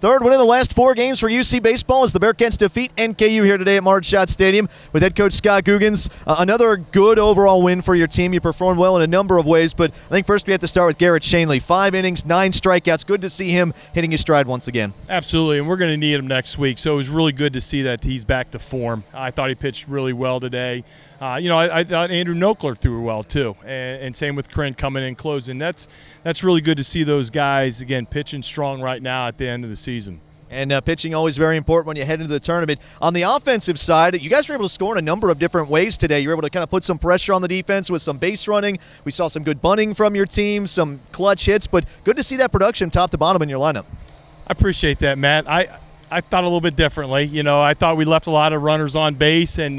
Third win in the last 4 games for UC baseball as the Bearcats defeat NKU here today at Marshall Stadium with head coach Scott Googins. Another good overall win for your team. You performed well in a number of ways, but I think first we have to start with Garrett Schoenle. 5 innings, 9 strikeouts. Good to see him hitting his stride once again. Absolutely, and we're going to need him next week, so it was really good to see that he's back to form. I thought he pitched really well today. I thought Andrew Nokler threw well too, and same with Corinne coming in closing. That's really good to see those guys, again, pitching strong right now at the end of the season. And pitching always very important when you head into the tournament. On the offensive side, you guys were able to score in a number of different ways today. You were able to kind of put some pressure on the defense with some base running. We saw some good bunting from your team, some clutch hits, but good to see that production top to bottom in your lineup. I appreciate that, Matt. I thought a little bit differently. I thought we left a lot of runners on base and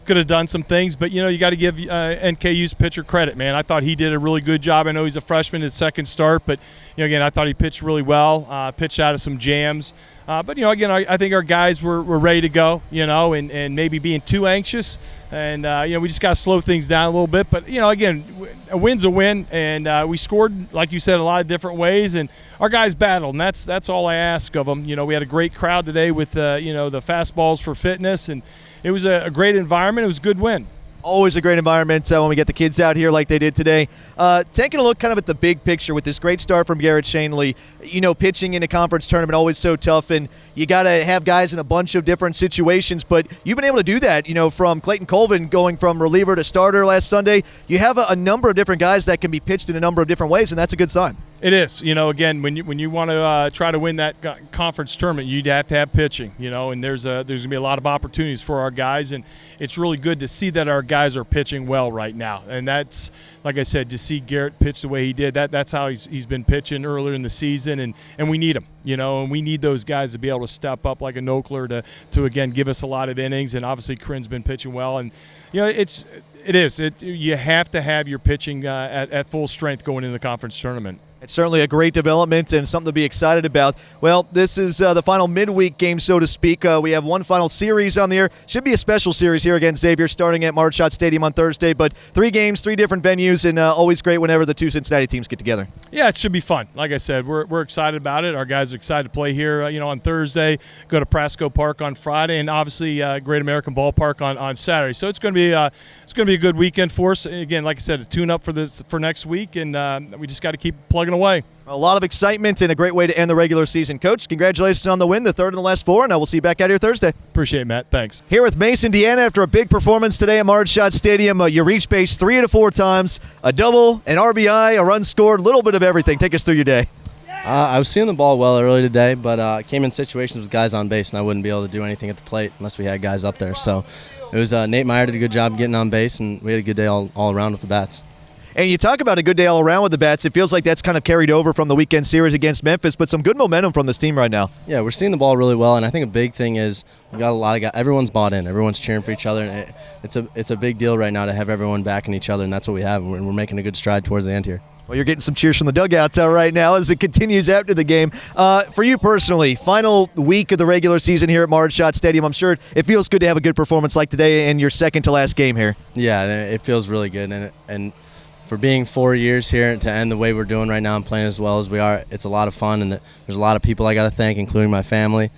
could have done some things, but, you got to give NKU's pitcher credit, man. I thought he did a really good job. I know he's a freshman, his second start, but, again, I thought he pitched really well, pitched out of some jams. But, again, I think our guys were ready to go, and maybe being too anxious. And, we just got to slow things down a little bit. But, again, a win's a win. And we scored, like you said, a lot of different ways. And our guys battled, and that's all I ask of them. We had a great crowd today with, the fastballs for fitness. And it was a great environment. It was a good win. Always a great environment when we get the kids out here like they did today. Taking a look kind of at the big picture with this great start from Garrett Schoenle, pitching in a conference tournament always so tough, and you got to have guys in a bunch of different situations, but you've been able to do that, from Clayton Colvin going from reliever to starter last Sunday. You have a number of different guys that can be pitched in a number of different ways, and that's a good sign. It is. Again, when you want to try to win that conference tournament, you'd have to have pitching, and there's going to be a lot of opportunities for our guys, and it's really good to see that our guys are pitching well right now. And that's, like I said, to see Garrett pitch the way he did, that's how he's been pitching earlier in the season, and we need him, and we need those guys to be able to step up like a Nokler to again, give us a lot of innings, and obviously Corinne's been pitching well, and, you have to have your pitching at full strength going into the conference tournament. It's certainly a great development and something to be excited about. Well, this is the final midweek game, so to speak. We have one final series on the air. Should be a special series here against Xavier starting at Marshall Stadium on Thursday, but 3 games, 3 different venues, and always great whenever the 2 Cincinnati teams get together. Yeah, it should be fun. Like I said, we're excited about it. Our guys are excited to play here on Thursday, go to Prasco Park on Friday, and obviously Great American Ballpark on Saturday. So it's going to be a good weekend for us. Again, like I said, a tune-up for next week, and we just got to keep plugging away. A lot of excitement and a great way to end the regular season. Coach, congratulations on the win, the 3rd in the last 4, and I will see you back out here Thursday. Appreciate it, Matt. Thanks. Here with Mason DeAnna after a big performance today at Marshall Stadium. You reached base 3 out of 4 times, a double, an RBI, a run scored, a little bit of everything. Take us through your day. I was seeing the ball well early today, but I came in situations with guys on base, and I wouldn't be able to do anything at the plate unless we had guys up there. So it was Nate Meyer did a good job getting on base, and we had a good day all around with the bats. And you talk about a good day all around with the bats. It feels like that's kind of carried over from the weekend series against Memphis, but some good momentum from this team right now. Yeah, we're seeing the ball really well, and I think a big thing is we've got a lot of guys. Everyone's bought in. Everyone's cheering for each other, and it's a big deal right now to have everyone backing each other, and that's what we have. And we're making a good stride towards the end here. Well, you're getting some cheers from the dugouts right now as it continues after the game. For you personally, final week of the regular season here at Marshall Stadium, I'm sure it feels good to have a good performance like today in your second to last game here. Yeah, it feels really good, and for being 4 years here to end the way we're doing right now and playing as well as we are, it's a lot of fun, and there's a lot of people I got to thank, including my family.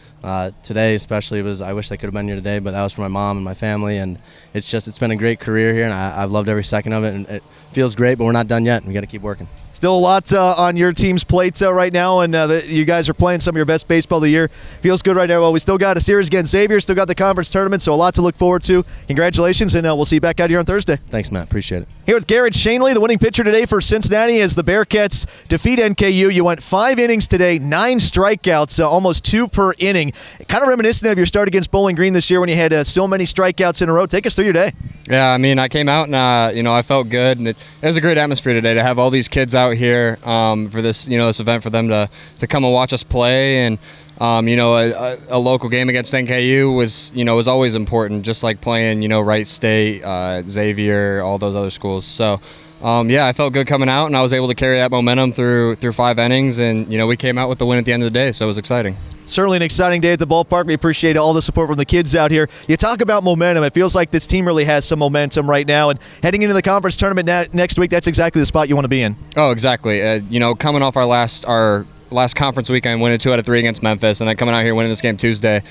Today especially, I wish I could have been here today, but that was for my mom and my family, and it's been a great career here, and I've loved every second of it, and it feels great, but we're not done yet. We got to keep working. Still a lot on your team's plate right now, and you guys are playing some of your best baseball of the year. Feels good right now. Well, we still got a series against Xavier, still got the conference tournament, so a lot to look forward to. Congratulations, and we'll see you back out here on Thursday. Thanks, Matt. Appreciate it. Here with Garrett Schoenle, the winning pitcher today for Cincinnati as the Bearcats defeat NKU. You went 5 innings today, 9 strikeouts, almost 2 per inning. Kind of reminiscent of your start against Bowling Green this year when you had so many strikeouts in a row. Take us through your day. Yeah, I came out and I felt good, and it was a great atmosphere today to have all these kids out here for this this event, for them to come and watch us play, and a local game against NKU was always important, just like playing Wright State, Xavier, all those other schools. So I felt good coming out, and I was able to carry that momentum through 5 innings, and we came out with the win at the end of the day, so it was exciting. Certainly an exciting day at the ballpark. We appreciate all the support from the kids out here. You talk about momentum. It feels like this team really has some momentum right now. And heading into the conference tournament next week, that's exactly the spot you want to be in. Oh, exactly. Coming off our last conference weekend, winning 2 out of 3 against Memphis, and then coming out here winning this game Tuesday.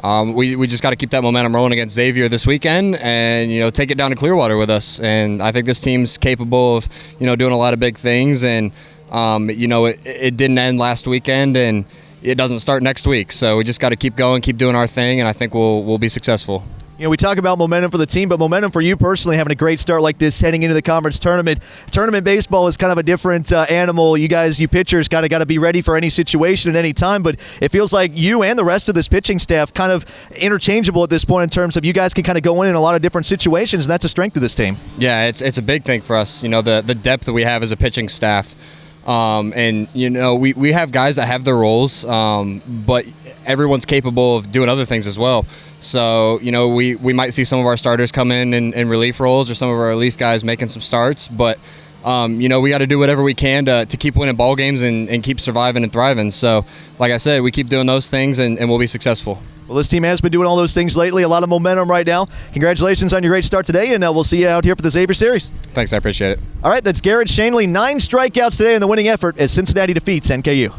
We just got to keep that momentum rolling against Xavier this weekend, and take it down to Clearwater with us. And I think this team's capable of doing a lot of big things. And it didn't end last weekend, and it doesn't start next week. So we just got to keep going, keep doing our thing, and I think we'll be successful. We talk about momentum for the team, but momentum for you personally, having a great start like this heading into the conference tournament. Tournament baseball is kind of a different animal. You pitchers, got to be ready for any situation at any time, but it feels like you and the rest of this pitching staff kind of interchangeable at this point in terms of you guys can kind of go in a lot of different situations, and that's a strength of this team. Yeah, it's a big thing for us, the depth that we have as a pitching staff. We have guys that have their roles, but everyone's capable of doing other things as well. So, we might see some of our starters come in relief roles, or some of our relief guys making some starts. But, we got to do whatever we can to keep winning ball games and keep surviving and thriving. So, like I said, we keep doing those things, and we'll be successful. Well, this team has been doing all those things lately. A lot of momentum right now. Congratulations on your great start today, and we'll see you out here for the Xavier Series. Thanks, I appreciate it. All right, that's Garrett Schoenle. 9 strikeouts today in the winning effort as Cincinnati defeats NKU.